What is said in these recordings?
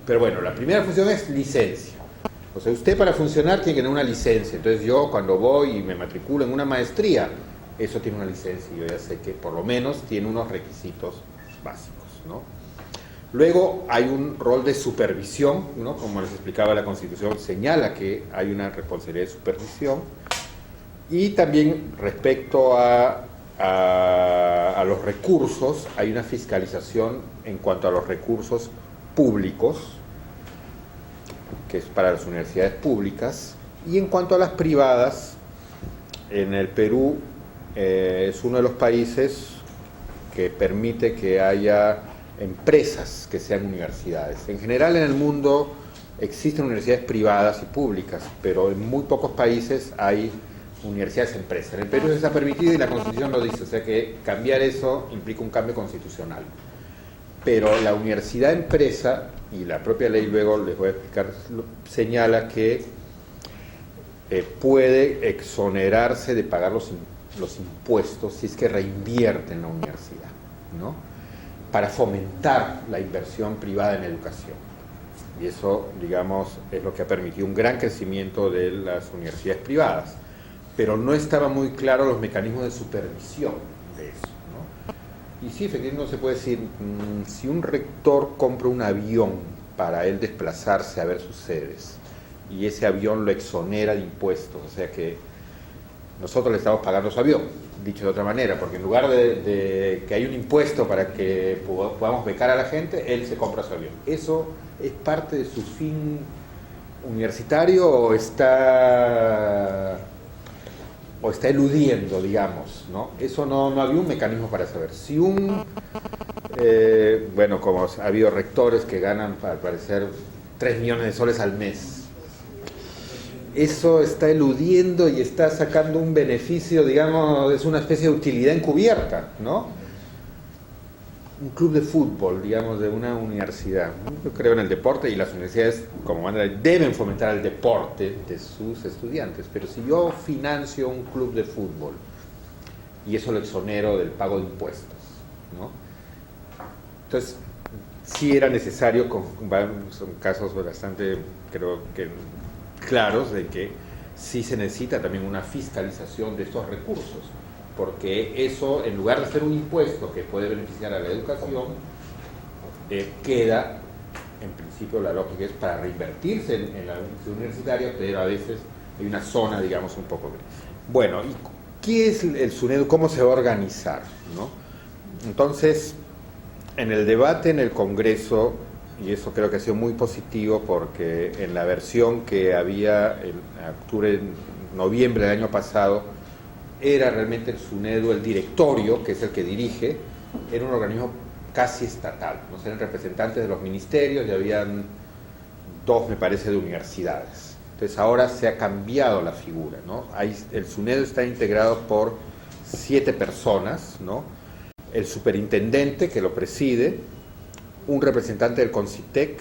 Pero bueno, la primera función es licencia. O sea, usted para funcionar tiene que tener una licencia. Entonces yo cuando voy y me matriculo en una maestría, eso tiene una licencia y yo ya sé que por lo menos tiene unos requisitos básicos, ¿no? Luego hay un rol de supervisión, ¿no? Como les explicaba, la Constitución señala que hay una responsabilidad de supervisión. Y también respecto a los recursos, hay una fiscalización en cuanto a los recursos públicos, que es para las universidades públicas, y en cuanto a las privadas, en el Perú es uno de los países que permite que haya empresas que sean universidades. En general en el mundo existen universidades privadas y públicas, pero en muy pocos países hay universidades empresas. En el Perú eso está permitido y la Constitución lo dice, o sea que cambiar eso implica un cambio constitucional. Pero la universidad empresa, y la propia ley luego les voy a explicar, señala que puede exonerarse de pagar los impuestos si es que reinvierte en la universidad, ¿no? Para fomentar la inversión privada en educación. Y eso, digamos, es lo que ha permitido un gran crecimiento de las universidades privadas. Pero no estaban muy claros los mecanismos de supervisión de eso, ¿no? Y sí, efectivamente, no se puede decir, si un rector compra un avión para él desplazarse a ver sus sedes, y ese avión lo exonera de impuestos, o sea que nosotros le estamos pagando su avión, dicho de otra manera, porque en lugar de que hay un impuesto para que podamos becar a la gente, él se compra su avión. ¿Eso es parte de su fin universitario o está eludiendo, digamos, ¿no? Eso no había un mecanismo para saber. Si bueno, como ha habido rectores que ganan, al parecer, 3 millones de soles al mes, eso está eludiendo y está sacando un beneficio, digamos, es una especie de utilidad encubierta, ¿no? Un club de fútbol, digamos, de una universidad. Yo creo en el deporte y las universidades, como manera, deben fomentar el deporte de sus estudiantes. Pero si yo financio un club de fútbol y eso lo exonero del pago de impuestos, ¿no? Entonces, sí era necesario, son casos bastante, creo que claros, de que sí se necesita también una fiscalización de estos recursos, porque eso, en lugar de ser un impuesto que puede beneficiar a la educación, queda, en principio la lógica es para reinvertirse en la universitaria, pero a veces hay una zona, digamos, un poco gris. Bueno, ¿y qué es el SUNEDU? ¿Cómo se va a organizar, ¿no? Entonces, en el debate en el Congreso, y eso creo que ha sido muy positivo porque en la versión que había en noviembre del año pasado, era realmente el SUNEDU, el directorio, que es el que dirige, era un organismo casi estatal, ¿no? Eran representantes de los ministerios y habían 2, me parece, de universidades. Entonces ahora se ha cambiado la figura, ¿no? El SUNEDU está integrado por 7 personas, ¿no? El superintendente, que lo preside, un representante del CONCITEC,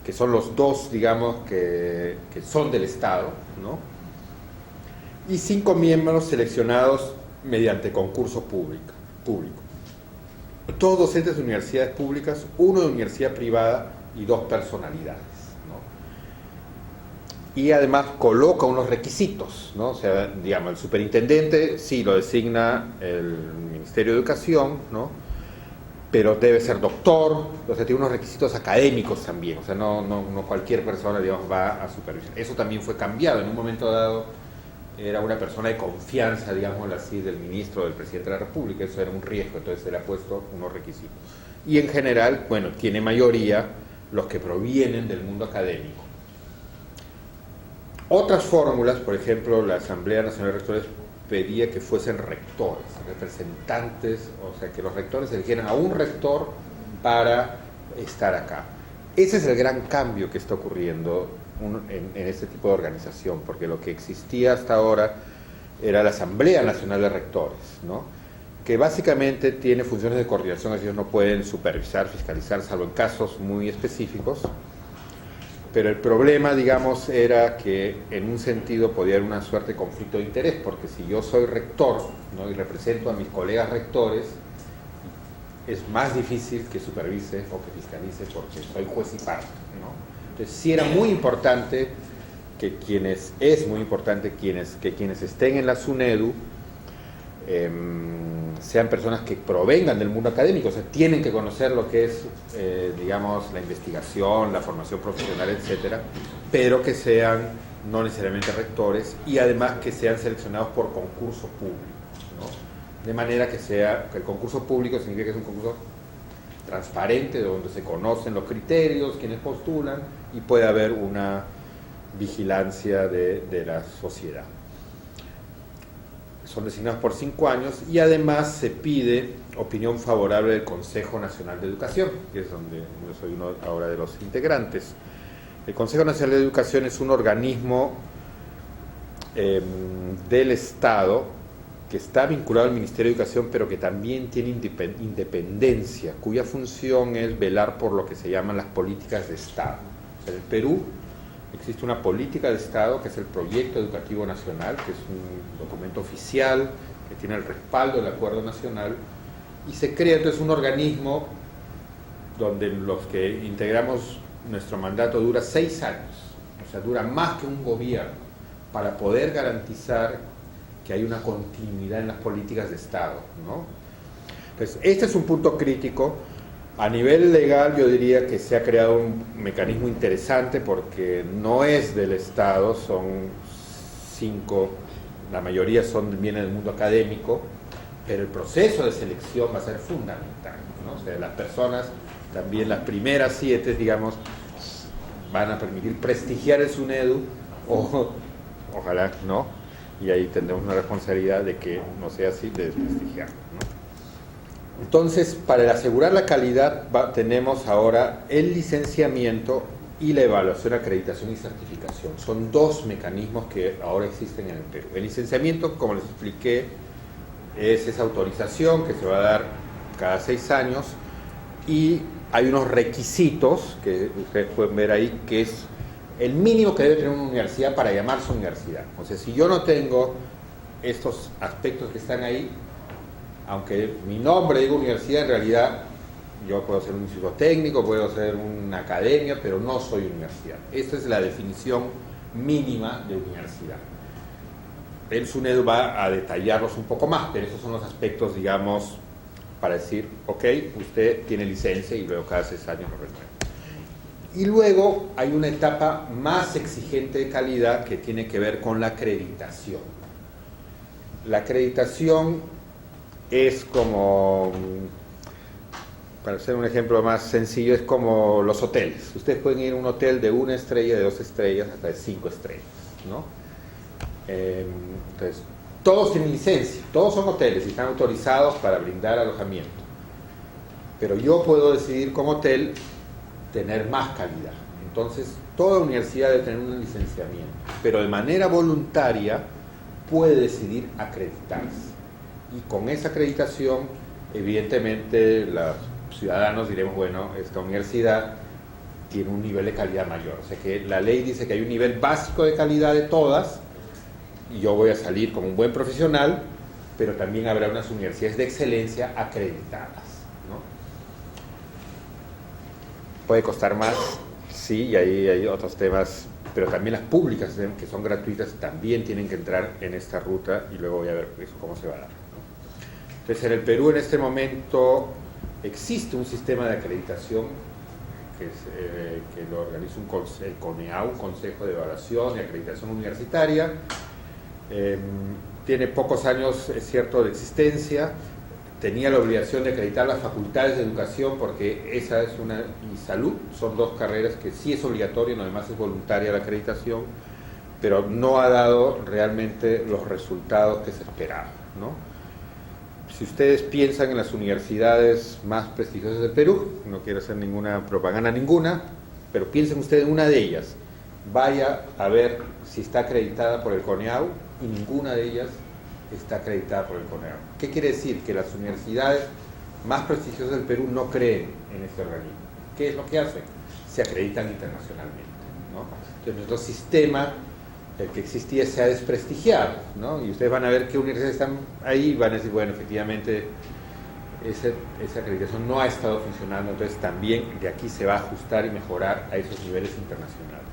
que son los 2, digamos, que son del Estado, ¿no? Y 5 miembros seleccionados mediante concurso público. Todos docentes de universidades públicas, 1 de universidad privada y 2 personalidades, ¿no? Y además coloca unos requisitos, ¿no? O sea, digamos, el superintendente sí lo designa el Ministerio de Educación, ¿no? Pero debe ser doctor, o sea, tiene unos requisitos académicos también, o sea, no cualquier persona, digamos, va a supervisar. Eso también fue cambiado, en un momento dado era una persona de confianza, digamos así, del ministro o del presidente de la República, eso era un riesgo, entonces se le ha puesto unos requisitos. Y en general, bueno, tiene mayoría los que provienen del mundo académico. Otras fórmulas, por ejemplo, la Asamblea Nacional de Rectores pedía que fuesen rectores, representantes, o sea, que los rectores eligieran a un rector para estar acá. Ese es el gran cambio que está ocurriendo en este tipo de organización, porque lo que existía hasta ahora era la Asamblea Nacional de Rectores, ¿no? Que básicamente tiene funciones de coordinación, ellos no pueden supervisar, fiscalizar, salvo en casos muy específicos, pero el problema, digamos, era que en un sentido podía haber una suerte de conflicto de interés, porque si yo soy rector, ¿no? Y represento a mis colegas rectores, es más difícil que supervise o que fiscalice porque soy juez y parte, ¿no? Entonces sí era muy importante que quienes estén en la SUNEDU sean personas que provengan del mundo académico, o sea, tienen que conocer lo que es, digamos, la investigación, la formación profesional, etcétera, pero que sean no necesariamente rectores y además que sean seleccionados por concurso público, ¿no? De manera que el concurso público significa que es un concurso transparente, donde se conocen los criterios, quienes postulan, y puede haber una vigilancia de la sociedad. Son designados por 5 años y además se pide opinión favorable del Consejo Nacional de Educación, que es donde yo soy uno ahora de los integrantes. El Consejo Nacional de Educación es un organismo del Estado que está vinculado al Ministerio de Educación, pero que también tiene independencia, cuya función es velar por lo que se llaman las políticas de Estado. O sea, en el Perú existe una política de Estado que es el Proyecto Educativo Nacional, que es un documento oficial que tiene el respaldo del Acuerdo Nacional, y se crea entonces un organismo donde los que integramos nuestro mandato dura 6 años, o sea, dura más que un gobierno, para poder garantizar que hay una continuidad en las políticas de Estado, ¿no? Entonces, este es un punto crítico. A nivel legal yo diría que se ha creado un mecanismo interesante porque no es del Estado, son 5, la mayoría vienen del mundo académico, pero el proceso de selección va a ser fundamental, ¿no? O sea, las personas, también las primeras 7, digamos, van a permitir prestigiar el SUNEDU, o ojalá no, y ahí tendremos una responsabilidad de que no sea así, de desprestigiarlo, ¿no? Entonces, para asegurar la calidad, tenemos ahora el licenciamiento y la evaluación, acreditación y certificación. Son 2 mecanismos que ahora existen en el Perú. El licenciamiento, como les expliqué, es esa autorización que se va a dar cada 6 años y hay unos requisitos que ustedes pueden ver ahí, que es el mínimo que debe tener una universidad para llamarse universidad. O sea, si yo no tengo estos aspectos que están ahí, aunque mi nombre diga universidad, en realidad yo puedo ser un instituto técnico, puedo ser una academia, pero no soy universidad. Esta es la definición mínima de universidad. El SUNEDU va a detallarlos un poco más, pero esos son los aspectos, digamos, para decir, ok, usted tiene licencia y luego cada 6 años lo renueva. Y luego hay una etapa más exigente de calidad que tiene que ver con la acreditación. La acreditación es como, para hacer un ejemplo más sencillo, es como los hoteles. Ustedes pueden ir a un hotel de 1 estrella, de 2 estrellas, hasta de 5 estrellas, ¿no? Entonces, todos tienen licencia, todos son hoteles y están autorizados para brindar alojamiento. Pero yo puedo decidir como hotel tener más calidad. Entonces, toda universidad debe tener un licenciamiento, pero de manera voluntaria puede decidir acreditarse. Y con esa acreditación, evidentemente, los ciudadanos diremos, bueno, esta universidad tiene un nivel de calidad mayor. O sea que la ley dice que hay un nivel básico de calidad de todas, y yo voy a salir como un buen profesional, pero también habrá unas universidades de excelencia acreditadas, ¿no? Puede costar más, sí, y ahí hay otros temas, pero también las públicas, que son gratuitas, también tienen que entrar en esta ruta, y luego voy a ver eso cómo se va a dar, ¿no? Entonces, en el Perú en este momento existe un sistema de acreditación que lo organiza el CONEAU, Consejo de Evaluación y Acreditación Universitaria. Tiene pocos años, es cierto, de existencia. Tenía la obligación de acreditar las facultades de educación, porque esa es y salud, son 2 carreras que sí es obligatorio, no, además es voluntaria la acreditación, pero no ha dado realmente los resultados que se esperaban, ¿no? Si ustedes piensan en las universidades más prestigiosas del Perú, no quiero hacer ninguna propaganda ninguna, pero piensen ustedes en una de ellas, vaya a ver si está acreditada por el CONEAU, y ninguna de ellas está acreditada por el CONEAU. ¿Qué quiere decir? Que las universidades más prestigiosas del Perú no creen en este organismo. ¿Qué es lo que hacen? Se acreditan internacionalmente, ¿no? Entonces nuestro sistema, el que existía, se ha desprestigiado, ¿no? Y ustedes van a ver qué universidades están ahí y van a decir, bueno, efectivamente esa acreditación no ha estado funcionando, entonces también de aquí se va a ajustar y mejorar a esos niveles internacionales.